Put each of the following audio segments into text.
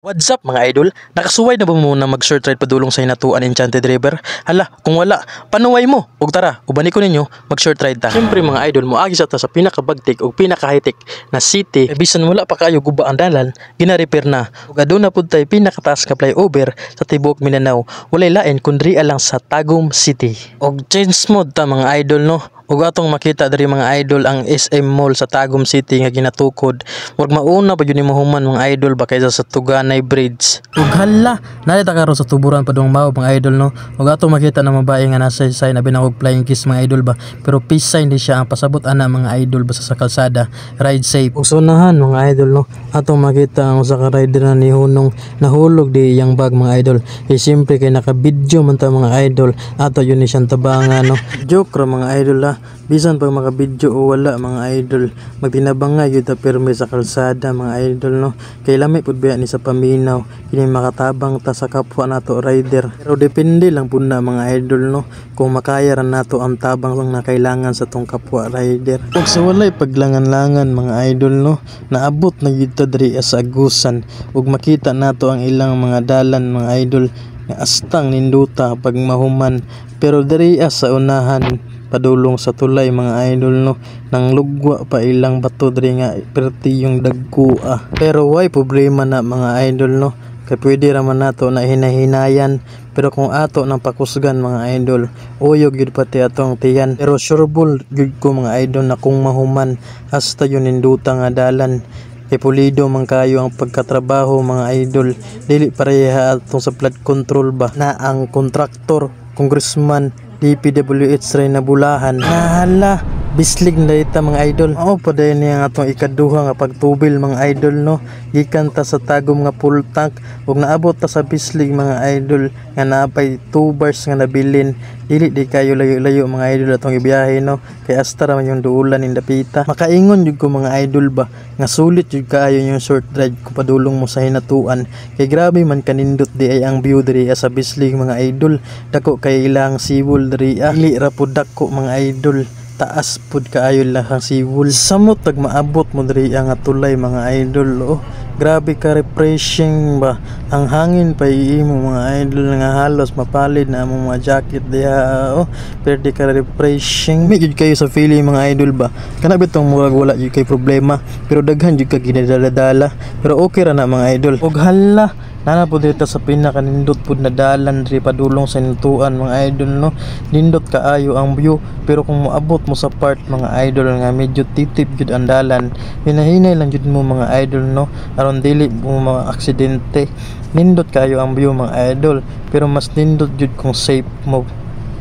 What's up mga idol? Nakasuway na ba mo na mag-short ride padulong sa Hinatuan Enchanted River? Hala, kung wala, panuway mo. Ug tara, ubani ko ninyo, mag-short ride ta. Siyempre mga idol, moagi sa ta sa pinakabagtik o pinaka-high-tech na city. Bisan wala pa kayo guba ang dalan, gina-repair na. Ug aduna pud tay pinakataas ka flyover sa tibuok Mindanao. Walay lain kundi lang sa Tagum City. Og change mode ta mga idol no. Ug atong makita diri mga idol ang SM Mall sa Tagum City nga ginatukod. Wag mauna pa yun mahuman mga idol ba kaysa sa Tuganay Bridge. Ug hala, narita karon sa tuburan padung mao mga idol no. Ug atong makita na mabae nga nasa sign na binawag flying kiss mga idol ba. Pero peace sign di siya ang pasabot ana mga idol basta sa kalsada. Ride safe. Ug sunahan mga idol no. Atong makita ang usa ka rider na ni Hunong nahulog di iyang bag mga idol. Siyempre kay naka-video man ta mga idol. Ato yun ni siyang tabangan no. Joke ra mga idol ha. Bisan pag makabidyo o wala mga idol, magtinabang nga yun ta perme sa kalsada mga idol no. Kay lami pud biya ni sa paminaw, kini makatabang ta sa kapwa nato rider. Pero depende lang pud na mga idol no, kung makaya ra nato ang tabang na kailangan sa tong kapwa rider. Ug sa walay paglangan-langan mga idol no, naabot na gyud ta diri sa Agusan ug makita nato ang ilang mga dalan mga idol nga astang ninduta pag mahuman. Pero diri sa unahan padulong sa tulay mga idol no, nang lugwa pa ilang bato diri nga perti yung dagkua. Pero why problema na mga idol no, kay pwede raman nato na hinahinayan. Pero kung ato nang pakusgan mga idol, uyog yun pati atong tiyan. Pero sureball yun ko mga idol na kung mahuman hasta yun induta nga dalan. Kay pulido man kayo ang pagkatrabaho mga idol, dili pareha atong sa flood control ba na ang kontraktor, congressman, DPWH ray na bulahan. Nahala, bislig na ita mga idol. Mao pa dayon niya atong ikaduha nga pagtubil mga idol no. Gikan ta sa Tagum nga full tank ug naabot ta sa bislig mga idol nga naapay 2 bars nga nabilin. Dili di kayo layo-layo mga idol atong ibiyahe no. Kay hasta ra man yung duulan in dapita. Makaingon jud ko mga idol ba nga sulit jud kaayo yung short ride kung padulong mo sa Hinatuan. Kay grabe man kanindot di ay ang view diri sa bislig mga idol. Dako kay ilang sibol diri dili ra pud dako mga idol. Taas pud kaayo lang ang siwol. Samot tag maabot mo diri ang tulay mga idol oh. Grabe ka refreshing ba ang hangin pa iimo mga idol nga halos mapalid na among mga jacket diha oh. Pero di ka refreshing. May jud kayo sa feeling mga idol ba. Kana bitong murag wala jud kay problema pero daghan jud ka ginadala-dala. Pero okay ra na mga idol. Og hala, nana po dito sa pinakanindot po na dalan diri padulong sa Hinatuan mga idol no. Nindot kaayo ang view pero kung moabot mo sa part mga idol nga medyo titip jud ang dalan, hinahinay lang jud mo mga idol no, aron dili mo mga aksidente. Nindot kaayo ang view mga idol pero mas nindot jud kung safe mo.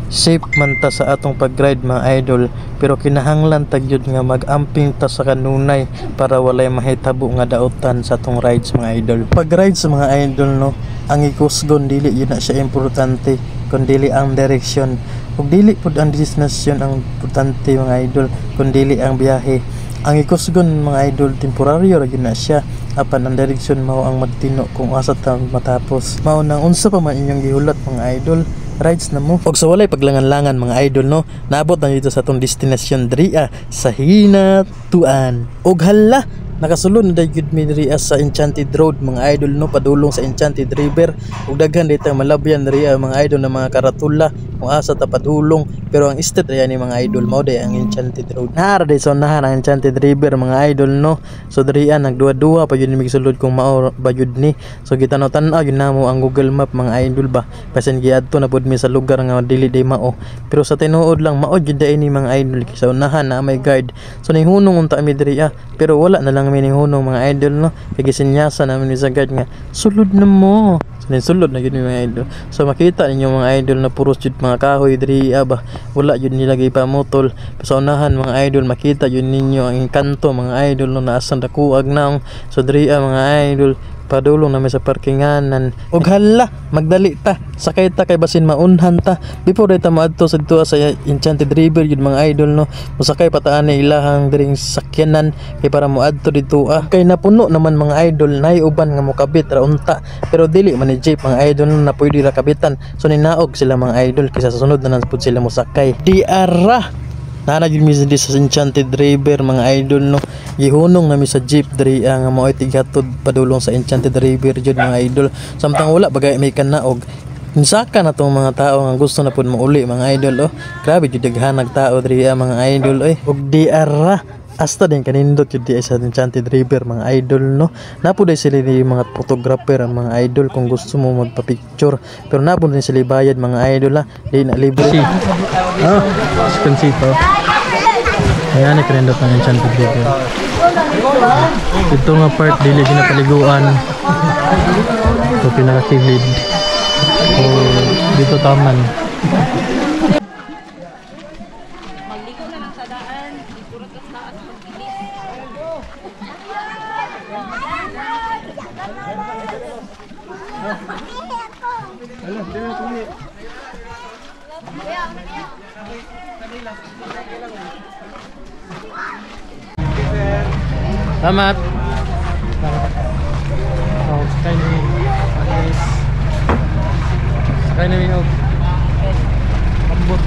Safe man ta sa atong pag-ride mga idol pero kinahanglan tag jud nga mag-amping ta sa kanunay para walay mahitabo nga daotan sa atong rides mga idol. Pag-ride sa mga idol no, ang ikusgon dili yun na siya importante kundi ang direksyon. Ug dili pud ang destinasyon ang importante mga idol kundi ang biyahe. Ang ikusgon mga idol temporaryo ra gyud na siya apan ang direksyon mao ang magtino kung asa ta matapos. Mao nang unsa pa man inyong gihulat mga idol, rides na mo. Og sa walay paglangan-langan mga idol no, naabot na dito sa atong destinasyon diri sa Hinatuan. Og hala, nakasulod na gyud mi diri sa Enchanted Road mga idol no, padulong sa Enchanted River. Ug daghan dito malabyan diri mga idol na mga karatula kung asa ta padulong. Pero ang estate ayan ni mga idol mao day ang Enchanted Road. Naara day sa unahan ang Enchanted River mga idol no. So diri nagduwa-duwa pa yun migisulod kung mao ba yun ni. So gitanaw-tanaw yun namo ang Google Map mga idol ba. Pasen giadto na pud mi sa lugar nga dili day mao. Pero sa tinuod lang mao jud day ni mga idol sa unahan na may guide. So nihunong unta mi diri pero wala na lang minihunong mga idol no. Kay gisinyasan namin sa guide nga sulod na mo. Sulod na yun mga idol. So makita ninyo mga idol na puros jud mga kahoy diri ba. Wala yun nilagay pa motol. Sa unahan mga idol makita yun ninyo ang kanto mga idol no, naasan dakuag na. So diri mga idol padulong na may sa parkinganan. Og hala, magdali ta, sakay ta kay basin maunhan ta before ta maadto sa dito sa Enchanted River yun mga idol no. Musakay pataan ni ilahang diring sakyanan kay para moadto dito kay napuno naman mga idol nay uban nga mokabit ra unta pero dili man ni jeep mga idol na pwede ra kabitan. So ninaog sila mga idol kaysa sa sunod na pud sila mosakay. Di ara Nanagin mi di sa Enchanted River mga idol no. Gihunong nami sa jeep diri nga mao tigatod padulong sa Enchanted River jud mga idol. Samtang wala bagay may kanaog. Insaka na tong mga tao nga gusto na pud mauli mga idol oh. Grabe jud daghanag tao diri mga idol oy. Ug di ara hasta din kanindot jud di sa Enchanted River mga idol no. Napuday sila ni mga photographer ang mga idol kung gusto mo magpa-picture. Pero napun din sila bayad mga idol ha. Di na libre. Ah, kansito. Ayan, ikrendot ng Enchanted River. Ito nga part, dili ginapaliguan. Ito pinakakilid. O, dito taman. Magligo na lang sa daan. Isurot ka sa daan. Selamat. Oh, sakay na yun. Sakay na yun. Pambot.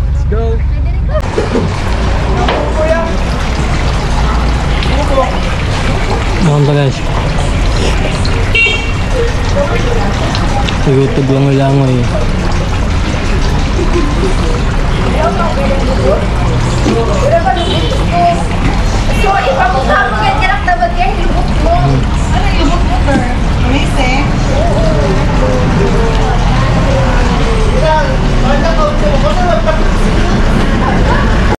Let's go. Mga guys. Tugtog lang langoy. So, ipabuka